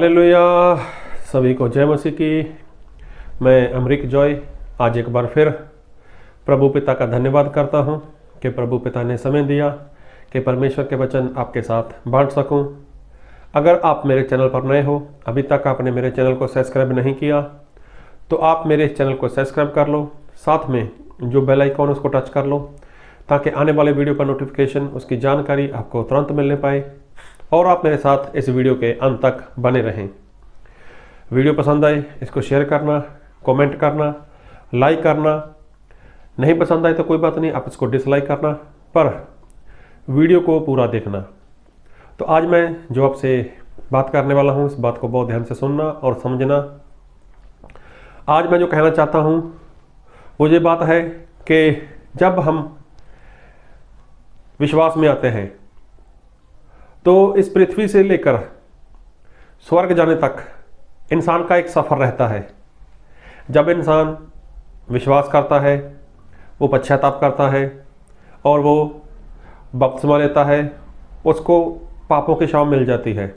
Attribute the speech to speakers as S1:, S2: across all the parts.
S1: Hallelujah. सभी को जय मसीह की। मैं अमरीक जॉय आज एक बार फिर प्रभु पिता का धन्यवाद करता हूं कि प्रभु पिता ने समय दिया कि परमेश्वर के वचन आपके साथ बांट सकूं। अगर आप मेरे चैनल पर नए हो, अभी तक आपने मेरे चैनल को सब्सक्राइब नहीं किया तो आप मेरे चैनल को सब्सक्राइब कर लो, साथ में जो बेल आइकॉन उसको टच कर लो ताकि आने वाले वीडियो का नोटिफिकेशन, उसकी जानकारी आपको तुरंत मिलने पाए और आप मेरे साथ इस वीडियो के अंत तक बने रहें। वीडियो पसंद आए इसको शेयर करना, कमेंट करना, लाइक करना। नहीं पसंद आए तो कोई बात नहीं, आप इसको डिसलाइक करना, पर वीडियो को पूरा देखना। तो आज मैं जो आपसे बात करने वाला हूँ, इस बात को बहुत ध्यान से सुनना और समझना। आज मैं जो कहना चाहता हूँ वो ये बात है कि जब हम विश्वास में आते हैं तो इस पृथ्वी से लेकर स्वर्ग जाने तक इंसान का एक सफ़र रहता है। जब इंसान विश्वास करता है, वो पश्चाताप करता है और वो बपतिस्मा लेता है, उसको पापों की क्षमा मिल जाती है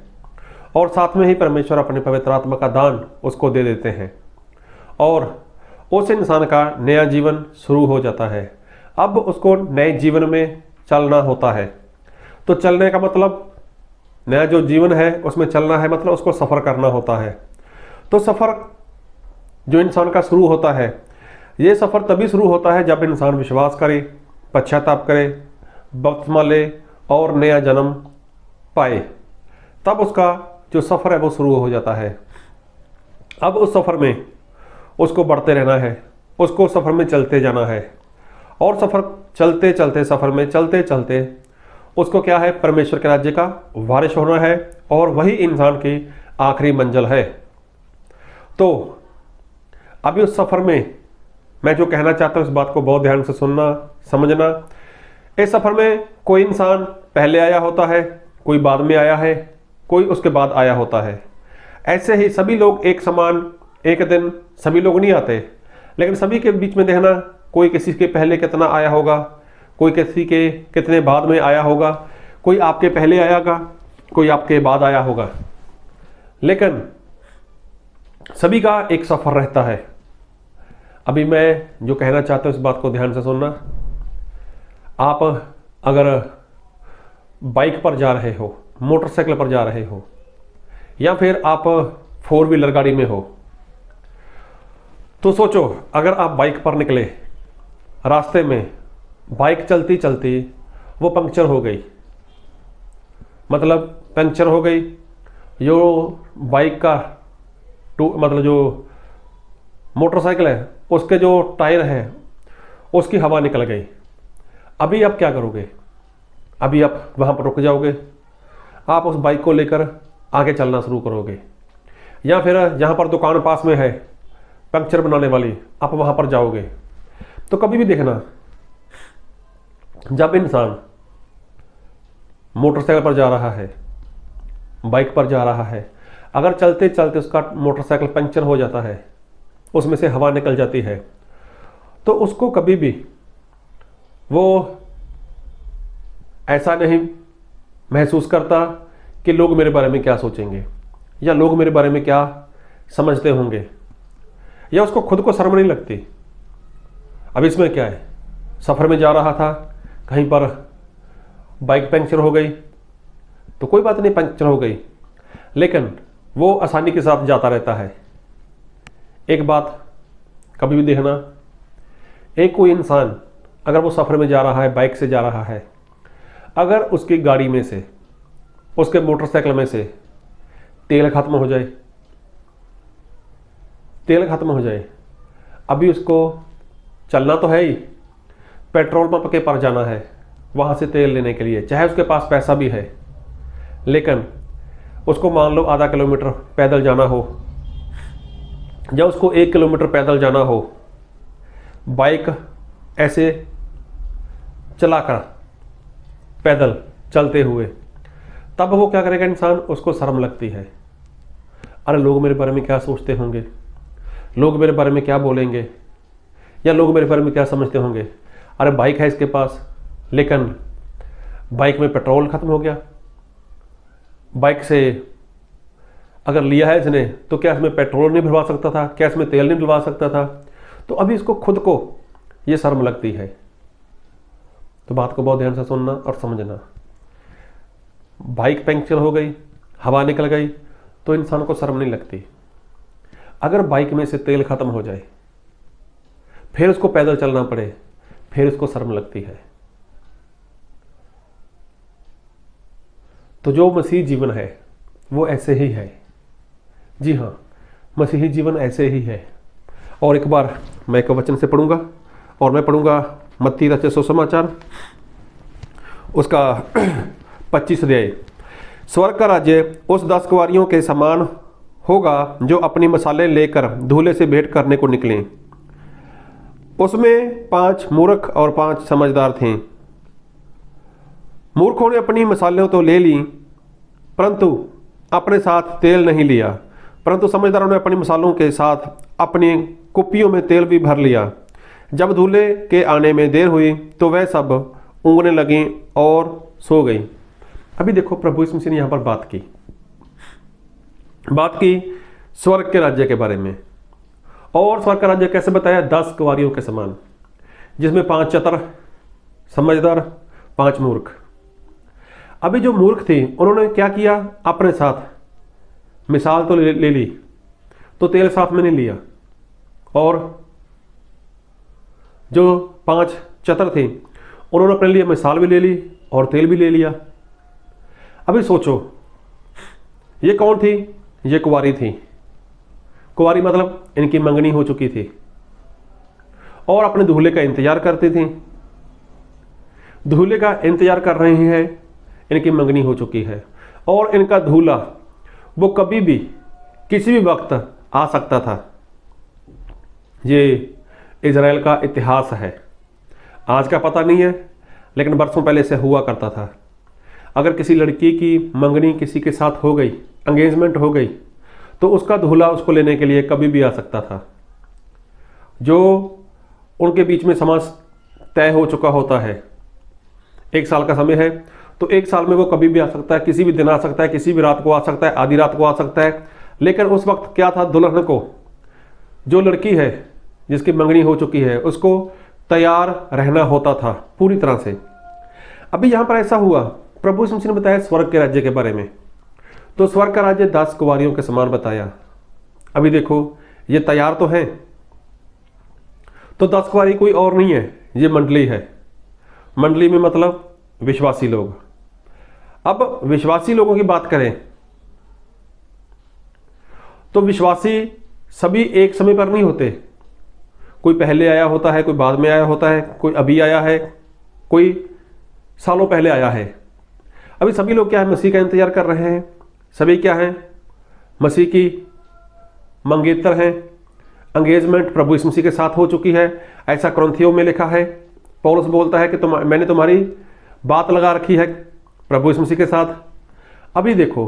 S1: और साथ में ही परमेश्वर अपने पवित्र आत्मा का दान उसको दे देते हैं और उस इंसान का नया जीवन शुरू हो जाता है। अब उसको नए जीवन में चलना होता है। तो चलने का मतलब, नया जो जीवन है उसमें चलना है, मतलब उसको सफ़र करना होता है। तो सफ़र जो इंसान का शुरू होता है, ये सफ़र तभी शुरू होता है जब इंसान विश्वास करे, पश्चाताप करे, बपतिस्मा ले और नया जन्म पाए। तब उसका जो सफ़र है वो शुरू हो जाता है। अब उस सफ़र में उसको बढ़ते रहना है, उसको सफ़र में चलते जाना है और सफ़र चलते चलते, सफ़र में चलते चलते उसको क्या है, परमेश्वर के राज्य का वारिस होना है और वही इंसान की आखिरी मंजिल है। तो अभी उस सफ़र में मैं जो कहना चाहता हूँ, इस बात को बहुत ध्यान से सुनना, समझना। इस सफ़र में कोई इंसान पहले आया होता है, कोई बाद में आया है, कोई उसके बाद आया होता है। ऐसे ही सभी लोग एक समान एक दिन सभी लोग नहीं आते, लेकिन सभी के बीच में देखना, कोई किसी के पहले कितना आया होगा, कोई किसी के कितने बाद में आया होगा, कोई आपके पहले आएगा, कोई आपके बाद आया होगा, लेकिन सभी का एक सफ़र रहता है। अभी मैं जो कहना चाहता हूँ इस बात को ध्यान से सुनना। आप अगर बाइक पर जा रहे हो, मोटरसाइकिल पर जा रहे हो या फिर आप 4 व्हीलर गाड़ी में हो, तो सोचो अगर आप बाइक पर निकले, रास्ते में बाइक चलती चलती वो पंक्चर हो गई, मतलब पंक्चर हो गई, जो बाइक का मतलब जो मोटरसाइकिल है उसके जो टायर है उसकी हवा निकल गई। अभी आप क्या करोगे? अभी आप वहाँ पर रुक जाओगे, आप उस बाइक को लेकर आगे चलना शुरू करोगे, या फिर जहाँ पर दुकान पास में है पंक्चर बनाने वाली, आप वहाँ पर जाओगे। तो कभी भी देखना, जब इंसान मोटरसाइकिल पर जा रहा है, बाइक पर जा रहा है, अगर चलते चलते उसका मोटरसाइकिल पंक्चर हो जाता है, उसमें से हवा निकल जाती है, तो उसको कभी भी वो ऐसा नहीं महसूस करता कि लोग मेरे बारे में क्या सोचेंगे या लोग मेरे बारे में क्या समझते होंगे, या उसको खुद को शर्म नहीं लगती। अब इसमें क्या है, सफ़र में जा रहा था, कहीं पर बाइक पंक्चर हो गई तो कोई बात नहीं, पंक्चर हो गई, लेकिन वो आसानी के साथ जाता रहता है। एक बात कभी भी देखना, एक कोई इंसान अगर वो सफ़र में जा रहा है, बाइक से जा रहा है, अगर उसकी गाड़ी में से, उसके मोटरसाइकिल में से तेल ख़त्म हो जाए, तेल ख़त्म हो जाए, अभी उसको चलना तो है ही, पेट्रोल पंप के पास जाना है वहाँ से तेल लेने के लिए, चाहे उसके पास पैसा भी है, लेकिन उसको मान लो आधा किलोमीटर पैदल जाना हो या उसको 1 किलोमीटर पैदल जाना हो, बाइक ऐसे चलाकर, पैदल चलते हुए, तब वो क्या करेगा इंसान, उसको शर्म लगती है। अरे लोग मेरे बारे में क्या सोचते होंगे, लोग मेरे बारे में क्या बोलेंगे, या लोग मेरे बारे में क्या समझते होंगे। अरे बाइक है इसके पास, लेकिन बाइक में पेट्रोल ख़त्म हो गया, बाइक से अगर लिया है इसने तो क्या इसमें पेट्रोल नहीं भरवा सकता था, क्या इसमें तेल नहीं डलवा सकता था। तो अभी इसको खुद को ये शर्म लगती है। तो बात को बहुत ध्यान से सुनना और समझना। बाइक पंक्चर हो गई, हवा निकल गई, तो इंसान को शर्म नहीं लगती। अगर बाइक में से तेल खत्म हो जाए, फिर उसको पैदल चलना पड़े, फिर उसको शर्म लगती है। तो जो मसीह जीवन है वो ऐसे ही है। जी हाँ, मसीही जीवन ऐसे ही है। और एक बार मैं एक वचन से पढ़ूंगा, और मैं पढ़ूंगा मत्ती रचित सुसमाचार उसका 25 अध्याय। स्वर्ग का राज्य उस 10 कुंवारियों के समान होगा जो अपनी मसाले लेकर दूल्हे से भेंट करने को निकले। उसमें 5 मूर्ख और 5 समझदार थे। मूर्खों ने अपनी मसालों तो ले ली, परंतु अपने साथ तेल नहीं लिया। परंतु समझदारों ने अपनी मसालों के साथ अपनी कुप्पियों में तेल भी भर लिया। जब दूल्हे के आने में देर हुई तो वह सब ऊँघने लगी और सो गई। अभी देखो, प्रभु यीशु मसीह ने यहाँ पर बात की स्वर्ग के राज्य के बारे में। और स्वर्ग का राज्य कैसे बताया? 10 कुंवारियों के समान, जिसमें 5 चतुर समझदार, 5 मूर्ख। अभी जो मूर्ख थे उन्होंने क्या किया? अपने साथ मिसाल तो ले ली, तो तेल साथ में नहीं लिया। और जो 5 चतुर थे उन्होंने अपने लिए मिसाल भी ले ली और तेल भी ले लिया। अभी सोचो, ये कौन थी? ये कुंवारी थी। कुंवारी मतलब इनकी मंगनी हो चुकी थी और अपने दूल्हे का इंतजार करती थी। दूल्हे का इंतजार कर रही हैं, इनकी मंगनी हो चुकी है और इनका दूल्हा वो कभी भी किसी भी वक्त आ सकता था। ये इजराइल का इतिहास है, आज का पता नहीं है, लेकिन बरसों पहले से हुआ करता था। अगर किसी लड़की की मंगनी किसी के साथ हो गई, एंगेजमेंट हो गई, तो उसका दूल्हा उसको लेने के लिए कभी भी आ सकता था। जो उनके बीच में समाज तय हो चुका होता है, 1 साल का समय है, तो 1 साल में वो कभी भी आ सकता है, किसी भी दिन आ सकता है, किसी भी रात को आ सकता है, आधी रात को आ सकता है। लेकिन उस वक्त क्या था? दुल्हन को, जो लड़की है जिसकी मंगनी हो चुकी है, उसको तैयार रहना होता था पूरी तरह से। अभी यहाँ पर ऐसा हुआ, प्रभु यीशु मसीह ने बताया स्वर्ग के राज्य के बारे में। तो स्वर्ग का राज्य 10 कुंवारियों के समान बताया। अभी देखो, ये तैयार तो हैं, तो 10 कुंवारी कोई और नहीं है, ये मंडली है। मंडली में मतलब विश्वासी लोग। अब विश्वासी लोगों की बात करें तो विश्वासी सभी एक समय पर नहीं होते। कोई पहले आया होता है, कोई बाद में आया होता है, कोई अभी आया है, कोई सालों पहले आया है। अभी सभी लोग क्या है? मसीह का इंतजार कर रहे हैं। सभी क्या हैं? मसीह की मंगेतर हैं। एंगेजमेंट प्रभु यीशु मसीह के साथ हो चुकी है, ऐसा कुरिन्थियों में लिखा है। पौलुस बोलता है कि मैंने तुम्हारी बात लगा रखी है प्रभु यीशु मसीह के साथ। अभी देखो,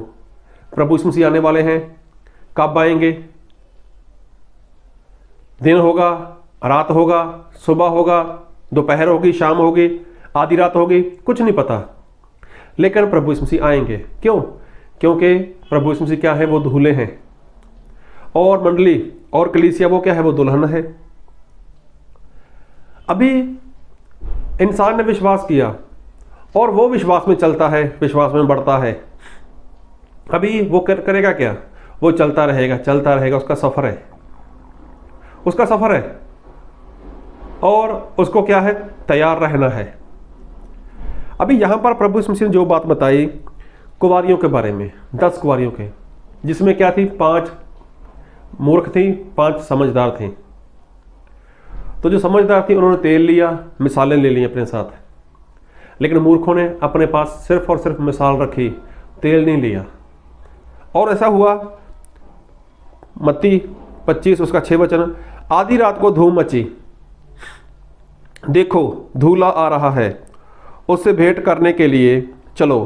S1: प्रभु यीशु मसीह आने वाले हैं। कब आएंगे? दिन होगा, रात होगा, सुबह होगा, दोपहर होगी, शाम होगी, आधी रात होगी, कुछ नहीं पता। लेकिन प्रभु यीशु मसीह आएंगे। क्यों? क्योंकि प्रभु यीशु मसीह क्या है? वो दूल्हे हैं। और मंडली और कलीसिया वो क्या है? वो दुल्हन है। अभी इंसान ने विश्वास किया और वो विश्वास में चलता है, विश्वास में बढ़ता है। अभी वो करेगा क्या? वो चलता रहेगा, चलता रहेगा। उसका सफ़र है, उसका सफ़र है, और उसको क्या है? तैयार रहना है। अभी यहाँ पर प्रभु यीशु मसीह ने जो बात बताई कुंवारियों के बारे में, 10 कुंवारियों के, जिसमें क्या थी? 5 मूर्ख थी, 5 समझदार थे। तो जो समझदार थी उन्होंने तेल लिया, मिसालें ले ली अपने साथ, लेकिन मूर्खों ने अपने पास सिर्फ और सिर्फ मिसाल रखी, तेल नहीं लिया। और ऐसा हुआ, मत्ती 25 उसका 6 वचन, आधी रात को धूम मची, देखो दूल्हा आ रहा है, उससे भेंट करने के लिए चलो।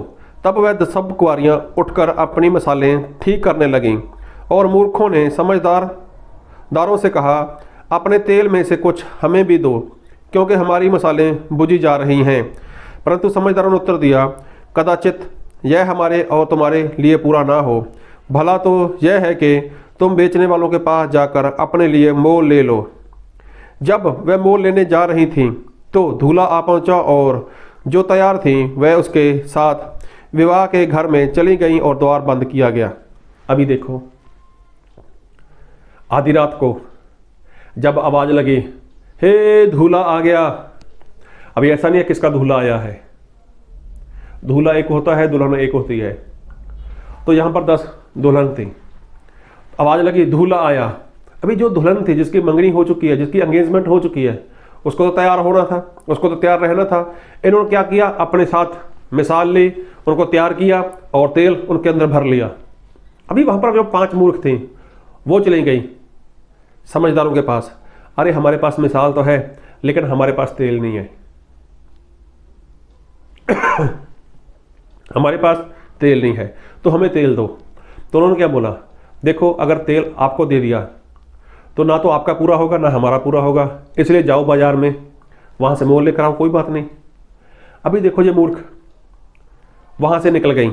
S1: तब वह सब कुंवारियाँ उठकर अपनी मसालें ठीक करने लगीं। और मूर्खों ने समझदारों से कहा, अपने तेल में से कुछ हमें भी दो, क्योंकि हमारी मसालें बुझी जा रही हैं। परंतु समझदारों ने उत्तर दिया, कदाचित यह हमारे और तुम्हारे लिए पूरा ना हो, भला तो यह है कि तुम बेचने वालों के पास जाकर अपने लिए मोल ले लो। जब वह मोल लेने जा रही थी तो दूल्हा आ पहुंचा और जो तैयार थी वह उसके साथ विवाह के घर में चली गई और द्वार बंद किया गया। अभी देखो, आधी रात को जब आवाज़ लगी, हे दूल्हा आ गया। अभी ऐसा नहीं है किसका दूल्हा आया है, दूल्हा एक होता है, दुल्हन एक होती है। तो यहाँ पर 10 दुल्हन थी, आवाज़ लगी दूल्हा आया। अभी जो दुल्हन थी, जिसकी मंगनी हो चुकी है, जिसकी एंगेजमेंट हो चुकी है, उसको तो तैयार होना था, उसको तो तैयार रहना था। इन्होंने क्या किया, अपने साथ मिसाल ली, उनको तैयार किया और तेल उनके अंदर भर लिया। अभी वहाँ पर जो 5 मूर्ख थी वो चली गई समझदारों के पास। अरे हमारे पास मिसाल तो है लेकिन हमारे पास तेल नहीं है हमारे पास तेल नहीं है, तो हमें तेल दो। तो उन्होंने क्या बोला, देखो अगर तेल आपको दे दिया तो ना तो आपका पूरा होगा ना हमारा पूरा होगा, इसलिए जाओ बाजार में, वहाँ से मोल लेकर आओ, कोई बात नहीं। अभी देखो ये मूर्ख वहाँ से निकल गई,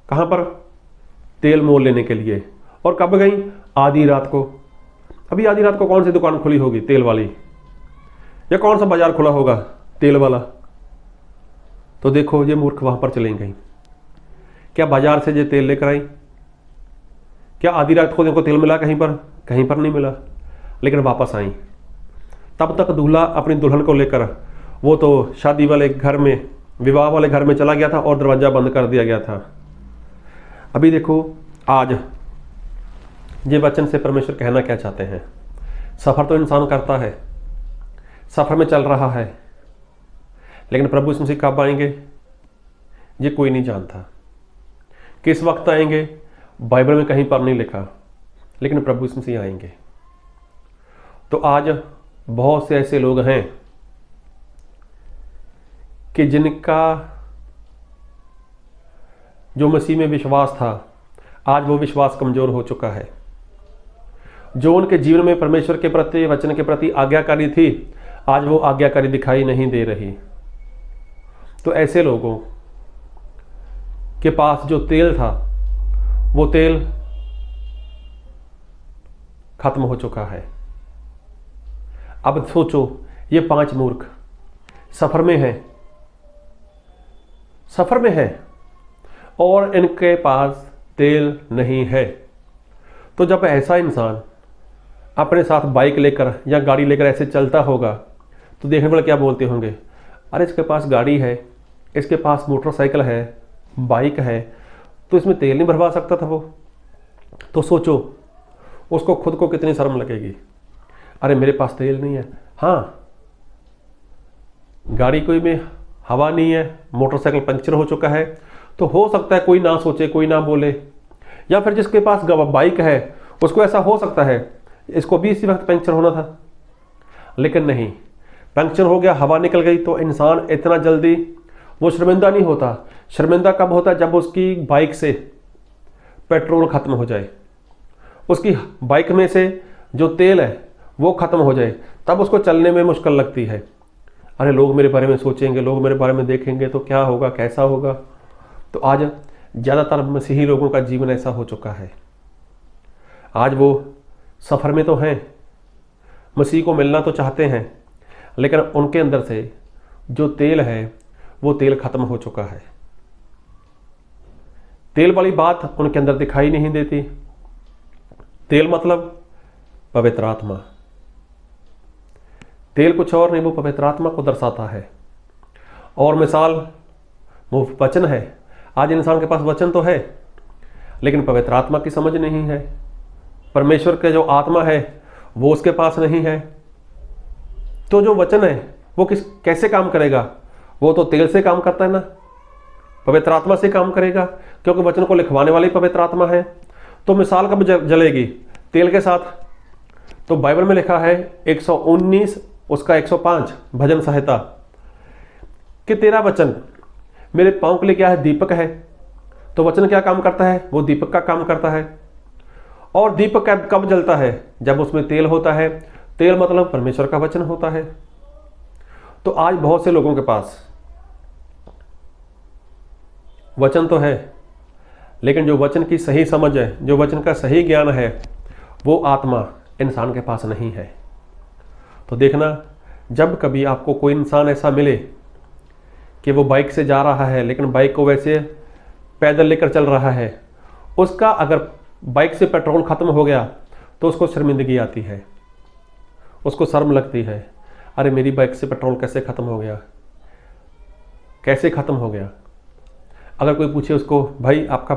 S1: कहाँ पर, तेल मोल लेने के लिए। और कब गई, आधी रात को। अभी आधी रात को कौन सी दुकान खुली होगी, तेल वाली, या कौन सा बाजार खुला होगा, तेल वाला। तो देखो ये मूर्ख वहाँ पर चली गई। क्या बाजार से ये तेल लेकर आई, क्या आधी रात को देखो तेल मिला कहीं पर नहीं मिला, लेकिन वापस आई। तब तक दूल्हा अपनी दुल्हन को लेकर, वो तो शादी वाले घर में, विवाह वाले घर में चला गया था और दरवाज़ा बंद कर दिया गया था। अभी देखो आज ये वचन से परमेश्वर कहना क्या चाहते हैं। सफ़र तो इंसान करता है, सफ़र में चल रहा है, लेकिन प्रभु यीशु मसीह कब आएंगे ये कोई नहीं जानता। किस वक्त आएंगे बाइबल में कहीं पर नहीं लिखा, लेकिन प्रभु यीशु मसीह आएंगे। तो आज बहुत से ऐसे लोग हैं कि जिनका जो मसीह में विश्वास था, आज वो विश्वास कमज़ोर हो चुका है। जो उनके जीवन में परमेश्वर के प्रति, वचन के प्रति आज्ञाकारी थी, आज वो आज्ञाकारी दिखाई नहीं दे रही। तो ऐसे लोगों के पास जो तेल था वो तेल खत्म हो चुका है। अब सोचो, ये 5 मूर्ख सफ़र में हैं और इनके पास तेल नहीं है। तो जब ऐसा इंसान अपने साथ बाइक लेकर या गाड़ी लेकर ऐसे चलता होगा तो देखने वाले क्या बोलते होंगे, अरे इसके पास गाड़ी है, इसके पास मोटरसाइकिल है, बाइक है, तो इसमें तेल नहीं भरवा सकता था वो। तो सोचो उसको खुद को कितनी शर्म लगेगी, अरे मेरे पास तेल नहीं है। हाँ, गाड़ी कोई में हवा नहीं है, मोटरसाइकिल पंक्चर हो चुका है, तो हो सकता है कोई ना सोचे, कोई ना बोले। या फिर जिसके पास बाइक है उसको ऐसा हो सकता है इसको भी इसी वक्त पंक्चर होना था, लेकिन नहीं, पंक्चर हो गया, हवा निकल गई, तो इंसान इतना जल्दी वो शर्मिंदा नहीं होता। शर्मिंदा कब होता है, जब उसकी बाइक से पेट्रोल ख़त्म हो जाए, उसकी बाइक में से जो तेल है वो ख़त्म हो जाए, तब उसको चलने में मुश्किल लगती है। अरे लोग मेरे बारे में सोचेंगे, लोग मेरे बारे में देखेंगे तो क्या होगा, कैसा होगा। तो आज ज़्यादातर मसीही लोगों का जीवन ऐसा हो चुका है। आज वो सफ़र में तो हैं, मसीह को मिलना तो चाहते हैं, लेकिन उनके अंदर से जो तेल है वो तेल ख़त्म हो चुका है। तेल वाली बात उनके अंदर दिखाई नहीं देती। तेल मतलब पवित्र आत्मा। तेल कुछ और नहीं, वो पवित्र आत्मा को दर्शाता है। और मिसाल वो वचन है। आज इंसान के पास वचन तो है, लेकिन पवित्र आत्मा की समझ नहीं है। परमेश्वर के जो आत्मा है वो उसके पास नहीं है। तो जो वचन है वो कैसे काम करेगा, वो तो तेल से काम करता है ना, पवित्र आत्मा से काम करेगा, क्योंकि वचन को लिखवाने वाली पवित्र आत्मा है। तो मिसाल कब जलेगी, तेल के साथ। तो बाइबल में लिखा है 119 उसका 105 भजन संहिता कि तेरा वचन मेरे पाँव के लिए क्या है, दीपक है। तो वचन क्या काम करता है, वो दीपक का काम करता है। और दीपक कब जलता है, जब उसमें तेल होता है। तेल मतलब परमेश्वर का वचन होता है। तो आज बहुत से लोगों के पास वचन तो है, लेकिन जो वचन की सही समझ है, जो वचन का सही ज्ञान है, वो आत्मा इंसान के पास नहीं है। तो देखना, जब कभी आपको कोई इंसान ऐसा मिले कि वो बाइक से जा रहा है लेकिन बाइक को वैसे पैदल लेकर चल रहा है, उसका अगर बाइक से पेट्रोल ख़त्म हो गया तो उसको शर्मिंदगी आती है, उसको शर्म लगती है, अरे मेरी बाइक से पेट्रोल कैसे ख़त्म हो गया, कैसे ख़त्म हो गया। अगर कोई पूछे उसको, भाई आपका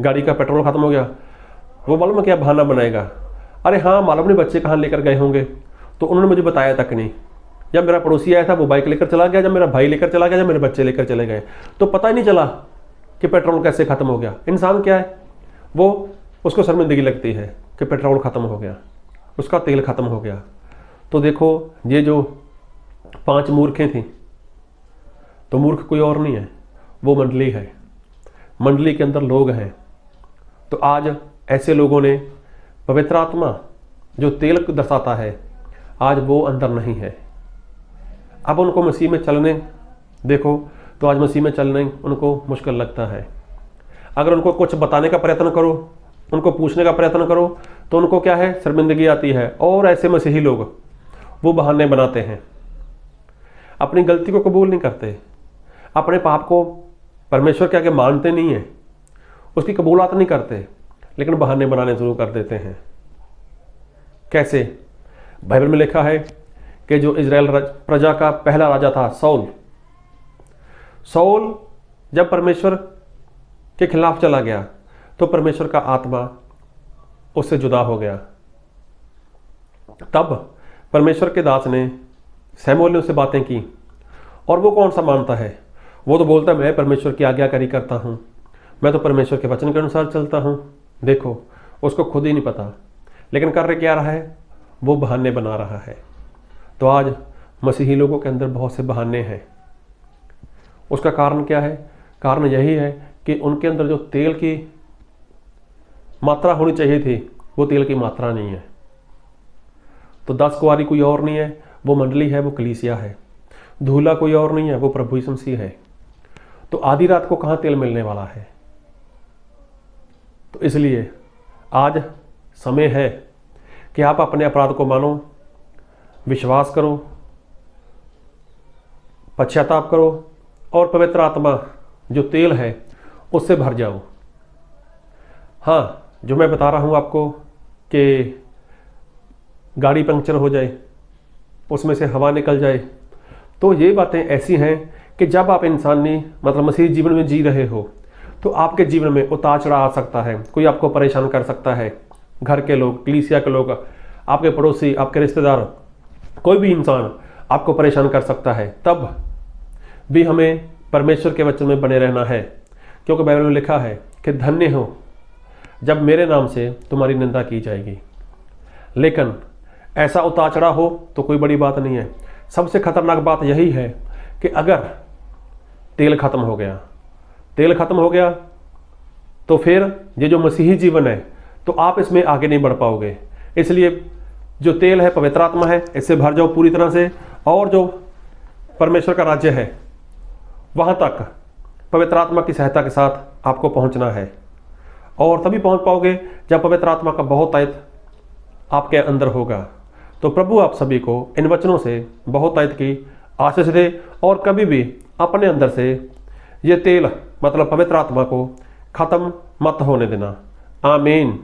S1: गाड़ी का पेट्रोल ख़त्म हो गया, वो मालूम है क्या बहाना बनाएगा, अरे हाँ मालूम नहीं बच्चे कहाँ लेकर गए होंगे, तो उन्होंने मुझे बताया तक नहीं। जब मेरा पड़ोसी आया था वो बाइक लेकर चला गया, जब मेरा भाई लेकर चला गया, जब मेरे बच्चे लेकर चले गए, तो पता ही नहीं चला कि पेट्रोल कैसे ख़त्म हो गया। इंसान क्या है, वो उसको शर्मिंदगी लगती है कि पेट्रोल ख़त्म हो गया, उसका तेल ख़त्म हो गया। तो देखो, ये जो 5 मूर्खें थीं, तो मूर्ख कोई और नहीं है, वो मंडली है, मंडली के अंदर लोग हैं। तो आज ऐसे लोगों ने पवित्र आत्मा जो तेल को दर्शाता है, आज वो अंदर नहीं है। अब उनको मसीह में चलने देखो, तो आज मसीह में चलने उनको मुश्किल लगता है। अगर उनको कुछ बताने का प्रयत्न करो, उनको पूछने का प्रयत्न करो, तो उनको क्या है, शर्मिंदगी आती है। और ऐसे मसीही लोग वो बहाने बनाते हैं, अपनी गलती को कबूल नहीं करते, अपने पाप को परमेश्वर के आगे मानते नहीं हैं, उसकी कबूलात नहीं करते, लेकिन बहाने बनाने शुरू कर देते हैं। कैसे? बाइबल में लिखा है कि जो इजराइल प्रजा का पहला राजा था साउल जब परमेश्वर के खिलाफ चला गया तो परमेश्वर का आत्मा उससे जुदा हो गया। तब परमेश्वर के दास ने, शमूएल ने उससे बातें की, और वो कौन सा मानता है, वो तो बोलता है मैं परमेश्वर की आज्ञाकारी करता हूँ, मैं तो परमेश्वर के वचन के अनुसार चलता हूँ। देखो, उसको खुद ही नहीं पता, लेकिन कर क्या रहा है, वो बहाने बना रहा है। तो आज मसीही लोगों के अंदर बहुत से बहाने हैं। उसका कारण क्या है? कारण यही है कि उनके अंदर जो तेल की मात्रा होनी चाहिए थी, वो तेल की मात्रा नहीं है। तो 10 कुंवारी कोई और नहीं है, वो मंडली है, वो कलीसिया है। दूल्हा कोई और नहीं है, वो प्रभु यीशु मसीह है। तो आधी रात को कहाँ तेल मिलने वाला है? तो इसलिए आज समय है कि आप अपने अपराध को मानो, विश्वास करो, पश्चाताप करो, और पवित्र आत्मा जो तेल है उससे भर जाओ। हाँ, जो मैं बता रहा हूँ आपको कि गाड़ी पंक्चर हो जाए, उसमें से हवा निकल जाए, तो ये बातें ऐसी हैं कि जब आप इंसानी मतलब मसीही जीवन में जी रहे हो, तो आपके जीवन में उतार चढ़ाव आ सकता है। कोई आपको परेशान कर सकता है, घर के लोग, कलीसिया के लोग, आपके पड़ोसी, आपके रिश्तेदार, कोई भी इंसान आपको परेशान कर सकता है। तब भी हमें परमेश्वर के वचन में बने रहना है, क्योंकि बाइबल में लिखा है कि धन्य हो जब मेरे नाम से तुम्हारी निंदा की जाएगी। लेकिन ऐसा उतार चढ़ाव हो तो कोई बड़ी बात नहीं है। सबसे खतरनाक बात यही है कि अगर तेल खत्म हो गया, तेल खत्म हो गया, तो फिर ये जो मसीही जीवन है, तो आप इसमें आगे नहीं बढ़ पाओगे। इसलिए जो तेल है पवित्र आत्मा है, इससे भर जाओ पूरी तरह से, और जो परमेश्वर का राज्य है वहाँ तक पवित्र आत्मा की सहायता के साथ आपको पहुँचना है। और तभी पहुँच पाओगे जब पवित्र आत्मा का बहुत आयत आपके अंदर होगा। तो प्रभु आप सभी को इन वचनों से बहुत आयत की आशीष दे, और कभी भी अपने अंदर से ये तेल मतलब पवित्र आत्मा को ख़त्म मत होने देना। आमीन।